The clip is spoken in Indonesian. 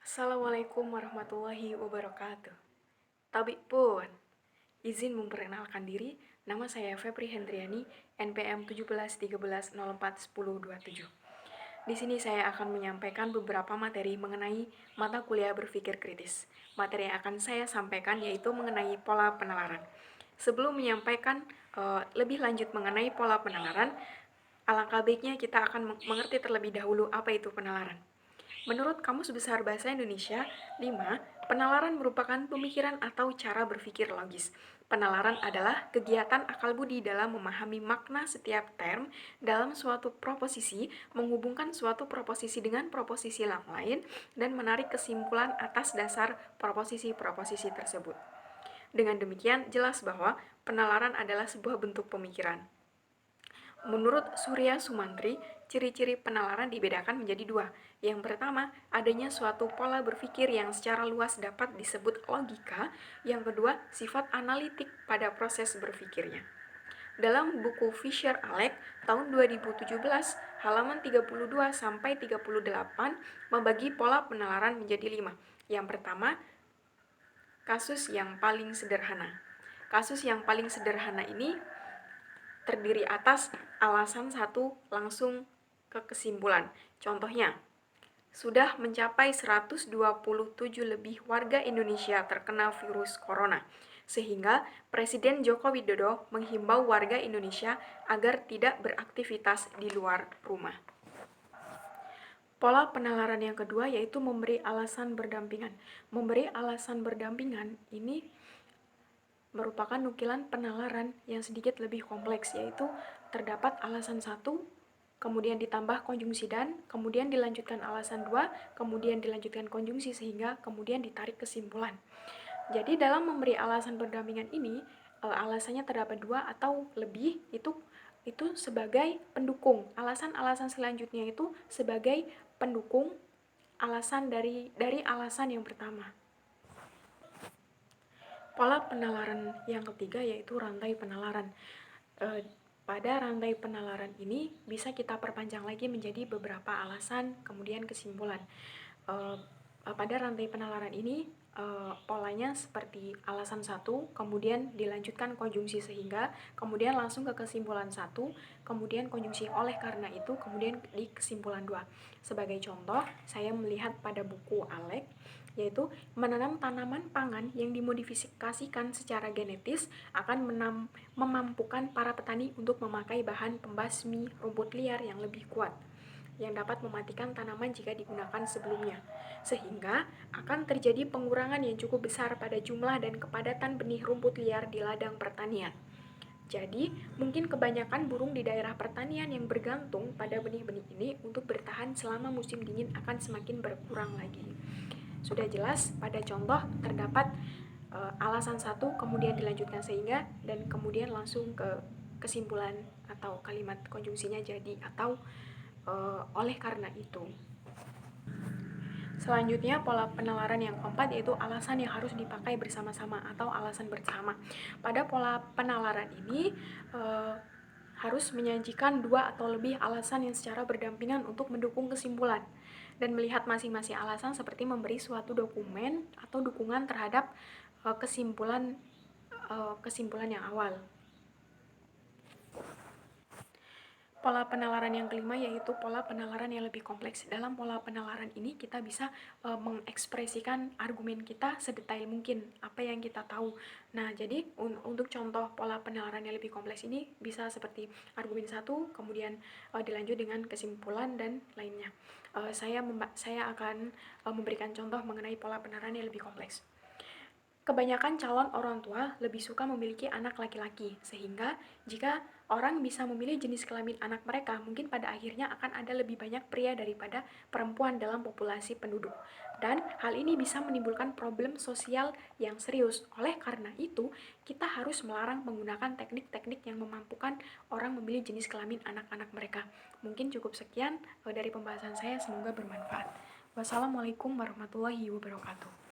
Assalamualaikum warahmatullahi wabarakatuh. Tabik pun, izin memperkenalkan diri, nama saya Febri Hendriani, NPM 1713041027. Di sini saya akan menyampaikan beberapa materi mengenai mata kuliah berpikir kritis. Materi yang akan saya sampaikan yaitu mengenai pola penalaran. Sebelum menyampaikan lebih lanjut mengenai pola penalaran, alangkah baiknya kita akan mengerti terlebih dahulu apa itu penalaran. Menurut Kamus Besar Bahasa Indonesia, 5. Penalaran merupakan pemikiran atau cara berpikir logis. Penalaran adalah kegiatan akal budi dalam memahami makna setiap term dalam suatu proposisi, menghubungkan suatu proposisi dengan proposisi yang lain, dan menarik kesimpulan atas dasar proposisi-proposisi tersebut. Dengan demikian, jelas bahwa penalaran adalah sebuah bentuk pemikiran. Menurut Surya Sumantri, ciri-ciri penalaran dibedakan menjadi dua. Yang pertama, adanya suatu pola berpikir yang secara luas dapat disebut logika. Yang kedua, sifat analitik pada proses berpikirnya. Dalam buku Fisher-Alec tahun 2017, halaman 32-38 membagi pola penalaran menjadi 5. Yang pertama, kasus yang paling sederhana. Kasus yang paling sederhana ini terdiri atas alasan satu langsung ke kesimpulan. Contohnya, sudah mencapai 127 lebih warga Indonesia terkena virus corona, sehingga Presiden Joko Widodo menghimbau warga Indonesia agar tidak beraktivitas di luar rumah. Pola penalaran yang kedua yaitu memberi alasan berdampingan. Memberi alasan berdampingan ini merupakan nukilan penalaran yang sedikit lebih kompleks, yaitu terdapat alasan satu, kemudian ditambah konjungsi dan, kemudian dilanjutkan alasan 2, kemudian dilanjutkan konjungsi sehingga kemudian ditarik kesimpulan. Jadi dalam memberi alasan berdampingan ini, alasannya terdapat 2 atau lebih, itu sebagai pendukung. Alasan-alasan selanjutnya itu sebagai pendukung alasan dari alasan yang pertama. Pola penalaran yang ketiga yaitu rantai penalaran. Pada rantai penalaran ini bisa kita perpanjang lagi menjadi beberapa alasan, kemudian kesimpulan. Pada rantai penalaran ini, polanya seperti alasan satu, kemudian dilanjutkan konjungsi sehingga, kemudian langsung ke kesimpulan satu, kemudian konjungsi oleh karena itu, kemudian di kesimpulan 2. Sebagai contoh, saya melihat pada buku Alec, yaitu menanam tanaman pangan yang dimodifikasikan secara genetis akan memampukan para petani untuk memakai bahan pembasmi rumput liar yang lebih kuat, yang dapat mematikan tanaman jika digunakan sebelumnya, sehingga akan terjadi pengurangan yang cukup besar pada jumlah dan kepadatan benih rumput liar di ladang pertanian. Jadi, mungkin kebanyakan burung di daerah pertanian yang bergantung pada benih-benih ini untuk bertahan selama musim dingin akan semakin berkurang lagi. Sudah jelas pada contoh terdapat alasan satu, kemudian dilanjutkan sehingga, dan kemudian langsung ke kesimpulan atau kalimat konjungsinya jadi atau oleh karena itu. Selanjutnya, pola penalaran yang keempat yaitu alasan yang harus dipakai bersama-sama atau alasan bersama. Pada pola penalaran ini harus menyajikan 2 atau lebih alasan yang secara berdampingan untuk mendukung kesimpulan, dan melihat masing-masing alasan seperti memberi suatu dokumen atau dukungan terhadap kesimpulan yang awal. Pola penalaran yang kelima yaitu pola penalaran yang lebih kompleks. Dalam pola penalaran ini kita bisa mengekspresikan argumen kita sedetail mungkin apa yang kita tahu. Nah, jadi untuk contoh pola penalaran yang lebih kompleks ini bisa seperti argumen satu, kemudian dilanjut dengan kesimpulan dan lainnya. Saya akan memberikan contoh mengenai pola penalaran yang lebih kompleks. Kebanyakan calon orang tua lebih suka memiliki anak laki-laki, sehingga jika orang bisa memilih jenis kelamin anak mereka, mungkin pada akhirnya akan ada lebih banyak pria daripada perempuan dalam populasi penduduk. Dan hal ini bisa menimbulkan problem sosial yang serius. Oleh karena itu, kita harus melarang menggunakan teknik-teknik yang memampukan orang memilih jenis kelamin anak-anak mereka. Mungkin cukup sekian dari pembahasan saya, semoga bermanfaat. Wassalamualaikum warahmatullahi wabarakatuh.